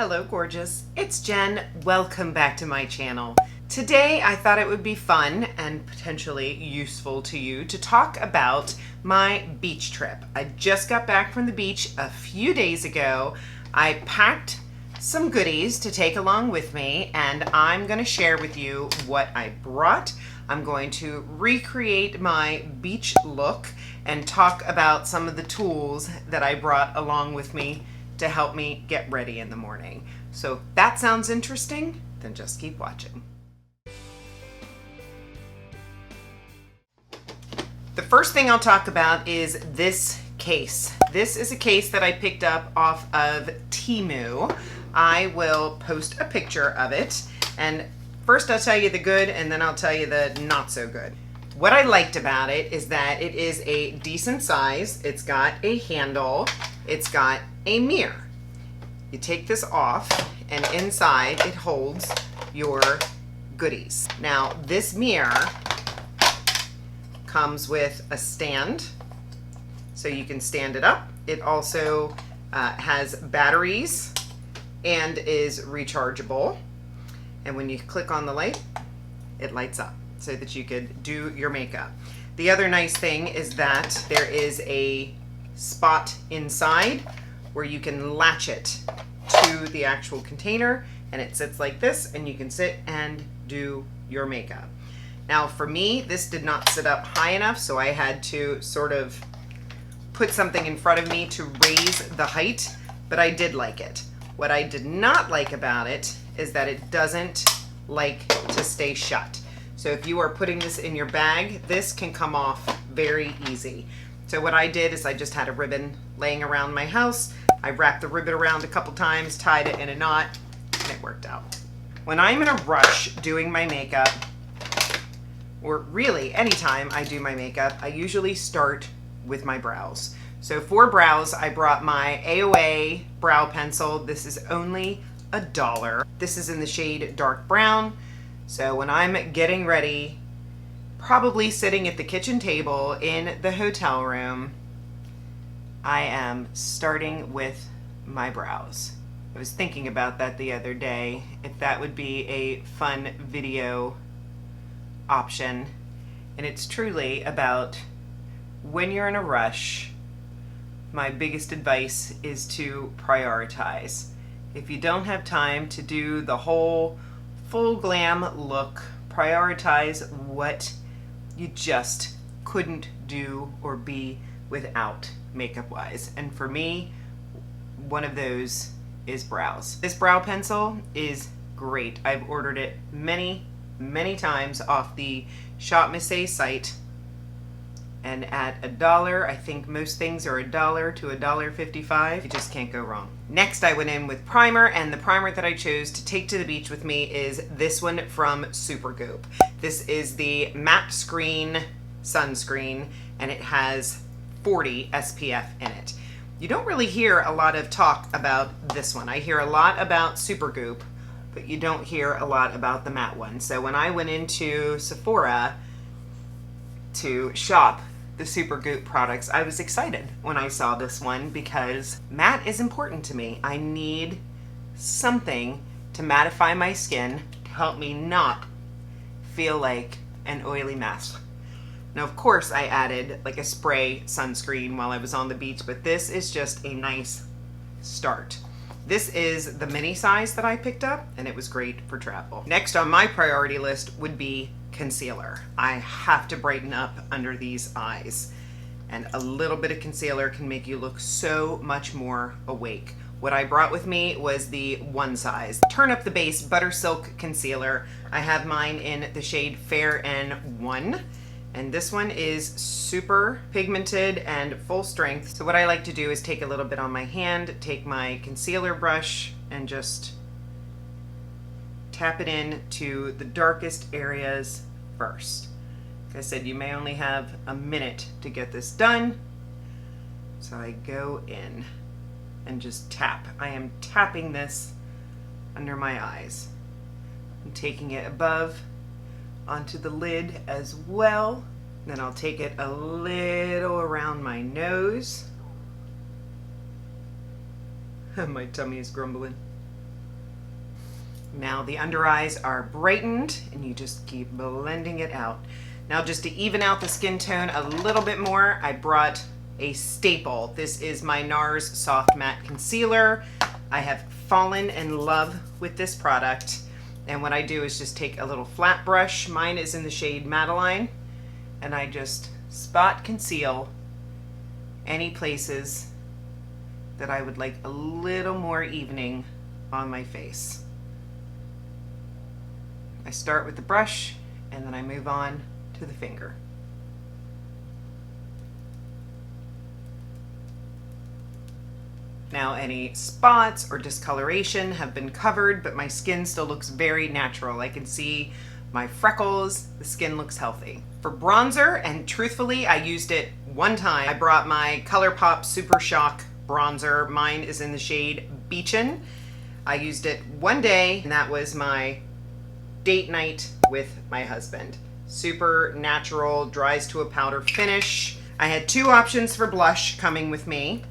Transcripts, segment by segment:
Hello gorgeous, it's Jen. Welcome back to my channel. Today I thought it would be fun and potentially useful to you to talk about my beach trip. I just got back from the beach a few days ago. I packed some goodies to take along with me and I'm going to share with you what I brought. I'm going to recreate my beach look and talk about some of the tools that I brought along with me to help me get ready in the morning. So if that sounds interesting, then just keep watching. The first thing I'll talk about is this case. This is a case that I picked up off of Temu. I will post a picture of it, and first I'll tell you the good and then I'll tell you the not so good. What I liked about it is that it is a decent size. It's got a handle. It's got a mirror. You take this off and inside it holds your goodies. Now this mirror comes with a stand so you can stand it up. It also has batteries and is rechargeable. And when you click on the light, it lights up so that you could do your makeup. The other nice thing is that there is a spot inside where you can latch it to the actual container and it sits like this and you can sit and do your makeup. Now for me, this did not sit up high enough, so I had to sort of put something in front of me to raise the height, but I did like it. What I did not like about it is that it doesn't like to stay shut. So if you are putting this in your bag, this can come off very easy. So what I did is I just had a ribbon laying around my house. I wrapped the ribbon around a couple times, tied it in a knot, and it worked out. When I'm in a rush doing my makeup, or really anytime I do my makeup, I usually start with my brows. So for brows, I brought my AOA brow pencil. This is only $1. This is in the shade dark brown. So when I'm getting ready, probably sitting at the kitchen table in the hotel room, I am starting with my brows. I was thinking about that the other day, if that would be a fun video option. And it's truly about when you're in a rush, my biggest advice is to prioritize. If you don't have time to do the whole full glam look, prioritize what you just couldn't do or be without makeup wise. And for me, one of those is brows. This brow pencil is great. I've ordered it many times off the ShopMissa site, and at $1, I think most things are $1 to $1.55. You just can't go wrong. Next I went in with primer, and the primer that I chose to take to the beach with me is this one from Supergoop. This is the Mattescreen sunscreen, and it has 40 SPF in it. You don't really hear a lot of talk about this one. I hear a lot about Supergoop, but you don't hear a lot about the matte one. So when I went into Sephora to shop the Supergoop products, I was excited when I saw this one because matte is important to me. I need something to mattify my skin to help me not feel like an oily mess. Now, of course, I added like a spray sunscreen while I was on the beach, but this is just a nice start. This is the mini size that I picked up, and it was great for travel. Next on my priority list would be concealer. I have to brighten up under these eyes, and a little bit of concealer can make you look so much more awake. What I brought with me was the one size. Turn Up the Base Butter Silk Concealer. I have mine in the shade Fair N1. And this one is super pigmented and full strength. So what I like to do is take a little bit on my hand, take my concealer brush, and just tap it in to the darkest areas first. Like I said, you may only have a minute to get this done. So I go in and just tap. I am tapping this under my eyes. I'm taking it above onto the lid as well. Then I'll take it a little around my nose. My tummy is grumbling. Now the under eyes are brightened and you just keep blending it out. Now just to even out the skin tone a little bit more, I brought a staple. This is my Nars Soft Matte Concealer. I have fallen in love with this product. And what I do is just take a little flat brush. Mine is in the shade Mattescreen. And I just spot conceal any places that I would like a little more evening on my face. I start with the brush and then I move on to the finger. Now any spots or discoloration have been covered, but my skin still looks very natural. I can see my freckles, the skin looks healthy. For bronzer, and truthfully, I used it one time. I brought my Colourpop Super Shock bronzer. Mine is in the shade Beachin. I used it one day, and that was my date night with my husband. Super natural, dries to a powder finish. I had two options for blush coming with me.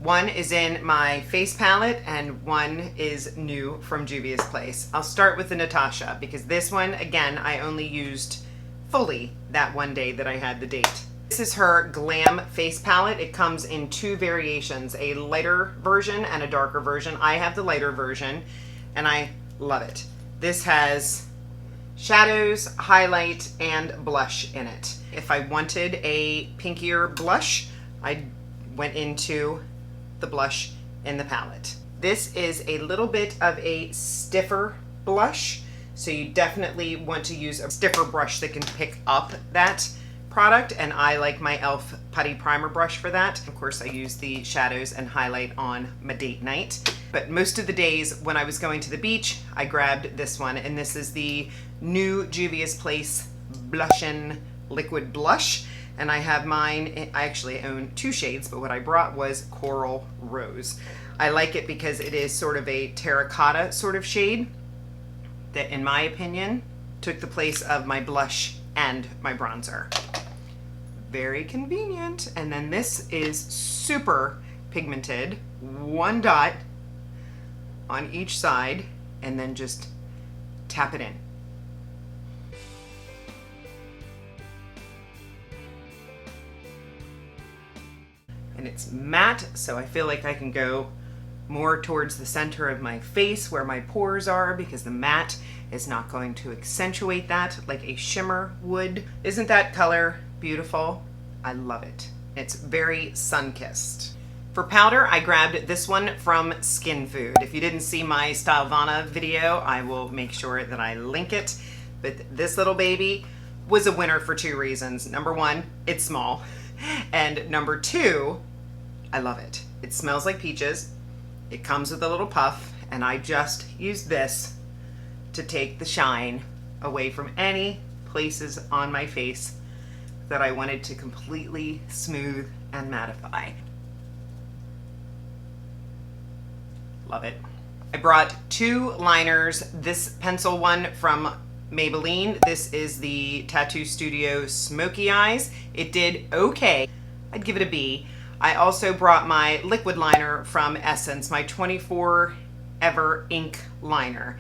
One is in my face palette and one is new from Juvia's place. I'll start with the Natasha because this one, again, I only used fully that one day that I had the date. This is her Glam face palette. It comes in two variations, a lighter version and a darker version. I have the lighter version and I love it. This has shadows, highlight, and blush in it. If I wanted a pinkier blush, I went into the blush in the palette. This is a little bit of a stiffer blush, so you definitely want to use a stiffer brush that can pick up that product, and I like my e.l.f. Putty Primer brush for that. Of course, I use the shadows and highlight on my date night, but most of the days when I was going to the beach, I grabbed this one, and this is the new Juvia's Place Blushin' Liquid Blush. And I have mine, I actually own two shades, but what I brought was Coral Rose. I like it because it is sort of a terracotta sort of shade that, in my opinion, took the place of my blush and my bronzer. Very convenient. And then this is super pigmented, one dot on each side, and then just tap it in. And it's matte, so I feel like I can go more towards the center of my face where my pores are because the matte is not going to accentuate that like a shimmer would. Isn't that color beautiful? I love it. It's very sun-kissed. For powder, I grabbed this one from Skin Food. If you didn't see my Stylevana video, I will make sure that I link it. But this little baby was a winner for two reasons. Number one, it's small. And number two, I love it. It smells like peaches. It comes with a little puff, and I just used this to take the shine away from any places on my face that I wanted to completely smooth and mattify. Love it. I brought two liners. This pencil one from Maybelline. This is the Tattoo Studio Smokey Eyes. It did okay. I'd give it a B. I also brought my liquid liner from Essence, my 24 Ever Ink liner,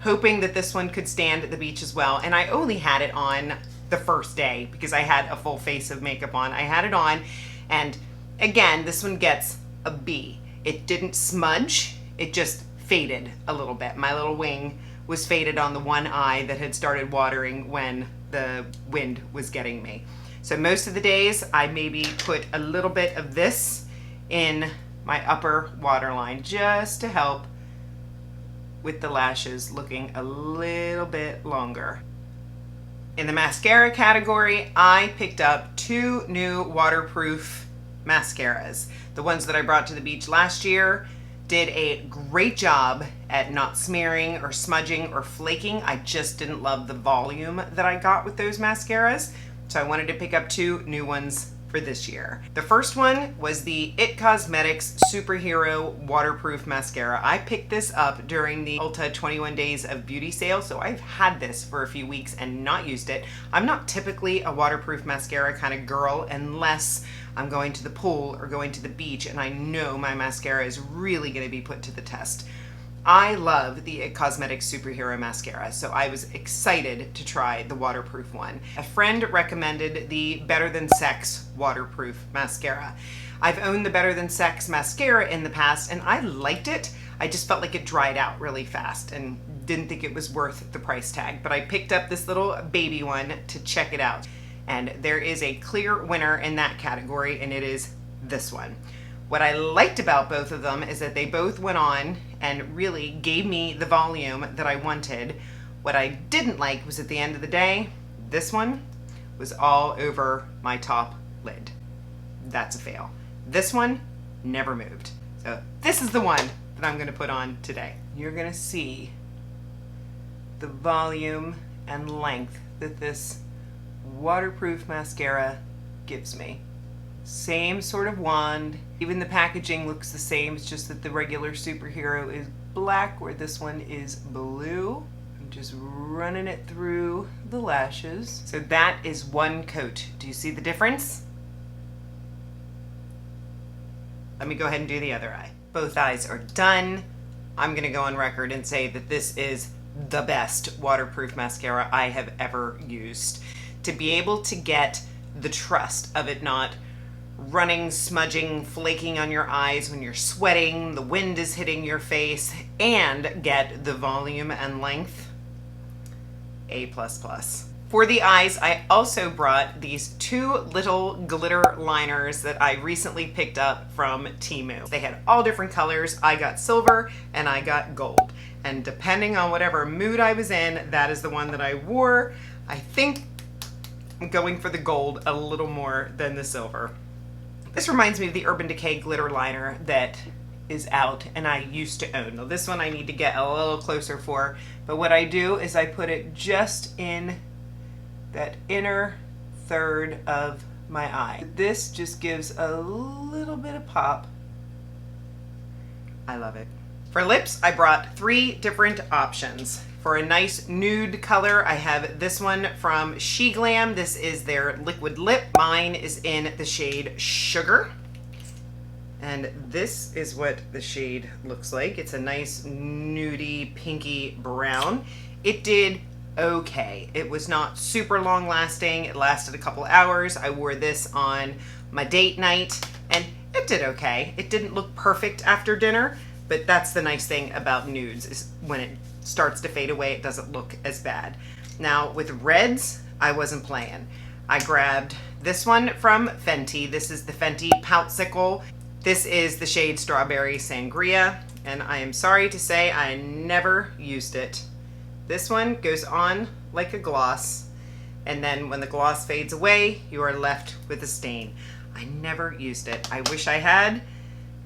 hoping that this one could stand at the beach as well. And I only had it on the first day because I had a full face of makeup on. I had it on, and again, this one gets a B. It didn't smudge, it just faded a little bit. My little wing was faded on the one eye that had started watering when the wind was getting me. So most of the days I maybe put a little bit of this in my upper waterline just to help with the lashes looking a little bit longer. In the mascara category, I picked up two new waterproof mascaras. The ones that I brought to the beach last year did a great job at not smearing or smudging or flaking. I just didn't love the volume that I got with those mascaras, so I wanted to pick up two new ones for this year. The first one was the IT Cosmetics Superhero Waterproof Mascara. I picked this up during the Ulta 21 Days of Beauty sale, so I've had this for a few weeks and not used it. I'm not typically a waterproof mascara kind of girl unless I'm going to the pool or going to the beach and I know my mascara is really going to be put to the test. I love the It Cosmetics Superhero Mascara, so I was excited to try the waterproof one. A friend recommended the Better Than Sex waterproof mascara. I've owned the Better Than Sex mascara in the past and I liked it. I just felt like it dried out really fast and didn't think it was worth the price tag. But I picked up this little baby one to check it out. And there is a clear winner in that category, and it is this one. What I liked about both of them is that they both went on and really gave me the volume that I wanted. What I didn't like was at the end of the day, this one was all over my top lid. That's a fail. This one never moved. So this is the one that I'm gonna put on today. You're gonna see the volume and length that this waterproof mascara gives me. Same sort of wand. Even the packaging looks the same. It's just that the regular Superhero is black where this one is blue. I'm just running it through the lashes. So that is one coat. Do you see the difference? Let me go ahead and do the other eye. Both eyes are done. I'm gonna go on record and say that this is the best waterproof mascara I have ever used. To be able to get the trust of it not running, smudging, flaking on your eyes when you're sweating, the wind is hitting your face, and get the volume and length, A++. For the eyes, I also brought these two little glitter liners that I recently picked up from Temu. They had all different colors. I got silver and I got gold. And depending on whatever mood I was in, that is the one that I wore. I think I'm going for the gold a little more than the silver. This reminds me of the Urban Decay glitter liner that is out and I used to own. Now this one I need to get a little closer for, but what I do is I put it just in that inner third of my eye. This just gives a little bit of pop. I love it. For lips, I brought 3 different options. For a nice nude color, I have this one from Glam. This is their liquid lip. Mine is in the shade Sugar. And this is what the shade looks like. It's a nice nudie, pinky brown. It did okay. It was not super long lasting. It lasted a couple hours. I wore this on my date night and it did okay. It didn't look perfect after dinner, but that's the nice thing about nudes is when it starts to fade away, it doesn't look as bad. Now with reds, I wasn't playing. I grabbed this one from Fenty. This is the Fenty Poutsicle. This is the shade Strawberry Sangria, and I am sorry to say I never used it. This one goes on like a gloss, and then when the gloss fades away, you are left with a stain. I never used it. I wish I had,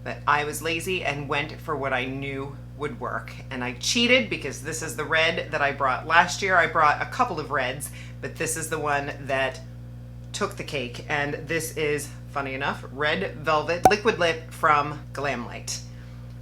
but I was lazy and went for what I knew would work. And I cheated because this is the red that I brought last year. I brought a couple of reds, but this is the one that took the cake. And this is, funny enough, Red Velvet Liquid Lip from Glam.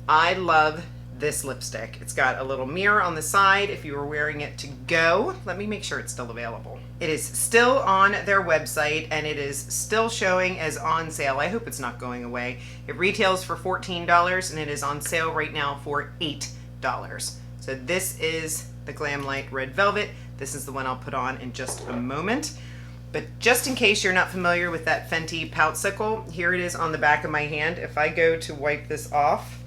I love this lipstick. It's got a little mirror on the side if you were wearing it to go. Let me make sure it's still available. It is still on their website and it is still showing as on sale. I hope it's not going away. It retails for $14 and it is on sale right now for $8. So this is the Glam Red Velvet. This is the one I'll put on in just a moment. But just in case you're not familiar with that Fenty Poutsicle, here it is on the back of my hand. If I go to wipe this off,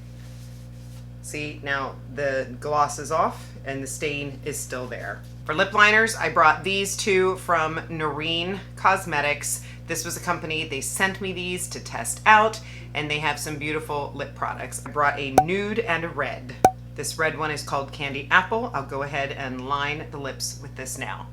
see, now the gloss is off and the stain is still there. For lip liners, I brought these two from Noreen Cosmetics. This was a company, they sent me these to test out, and they have some beautiful lip products. I brought a nude and a red. This red one is called Candy Apple. I'll go ahead and line the lips with this now.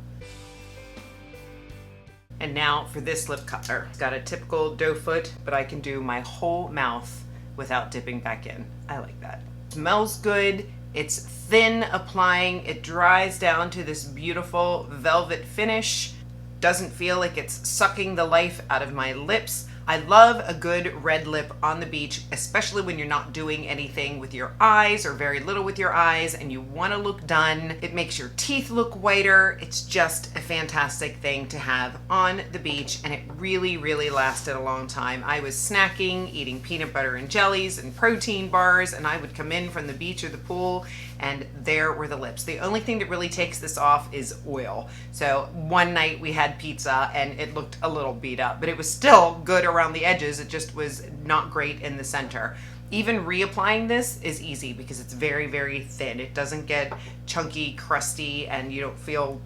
And now for this lip color. It's got a typical doe foot, but I can do my whole mouth without dipping back in. I like that. Smells good. It's thin applying. It dries down to this beautiful velvet finish. Doesn't feel like it's sucking the life out of my lips. I love a good red lip on the beach, especially when you're not doing anything with your eyes or very little with your eyes and you want to look done. It makes your teeth look whiter. It's just a fantastic thing to have on the beach, and it really, really lasted a long time. I was snacking, eating peanut butter and jellies and protein bars, and I would come in from the beach or the pool and there were the lips. The only thing that really takes this off is oil. So one night we had pizza and it looked a little beat up, but it was still good around the edges. It just was not great in the center. Even reapplying this is easy because it's very, very thin. It doesn't get chunky, crusty, and you don't feel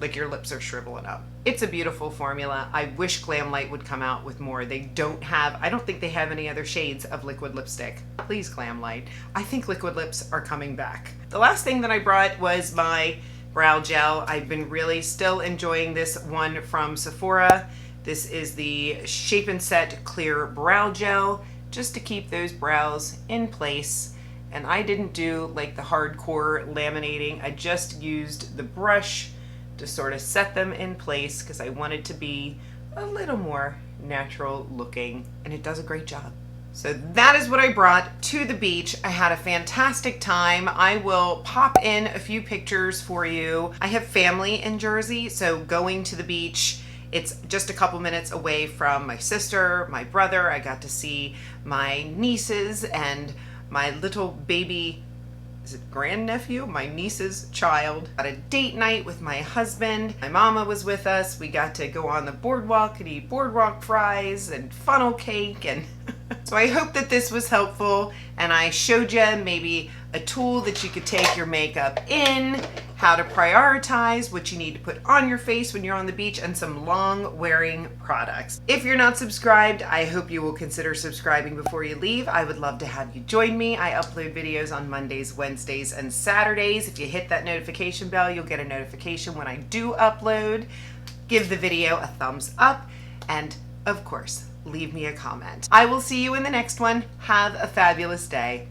like your lips are shriveling up. It's a beautiful formula. I wish Glam Light would come out with more. They don't have, I don't think they have any other shades of liquid lipstick. Please, Glam Light. I think liquid lips are coming back. The last thing that I brought was my brow gel. I've been really still enjoying this one from Sephora. This is the Shape and Set Clear Brow Gel, just to keep those brows in place. And I didn't do like the hardcore laminating. I just used the brush to sort of set them in place because I wanted to be a little more natural looking, and it does a great job. So that is what I brought to the beach. I had a fantastic time. I will pop in a few pictures for you. I have family in Jersey, so going to the beach, it's just a couple minutes away from my sister, my brother. I got to see my nieces and my little baby, is it grandnephew? My niece's child. Got a date night with my husband. My mama was with us. We got to go on the boardwalk and eat boardwalk fries and funnel cake. And so I hope that this was helpful and I showed you maybe a tool that you could take your makeup in, how to prioritize what you need to put on your face when you're on the beach, and some long-wearing products. If you're not subscribed, I hope you will consider subscribing before you leave. I would love to have you join me. I upload videos on Mondays, Wednesdays, and Saturdays. If you hit that notification bell, you'll get a notification when I do upload. Give the video a thumbs up, and of course, leave me a comment. I will see you in the next one. Have a fabulous day.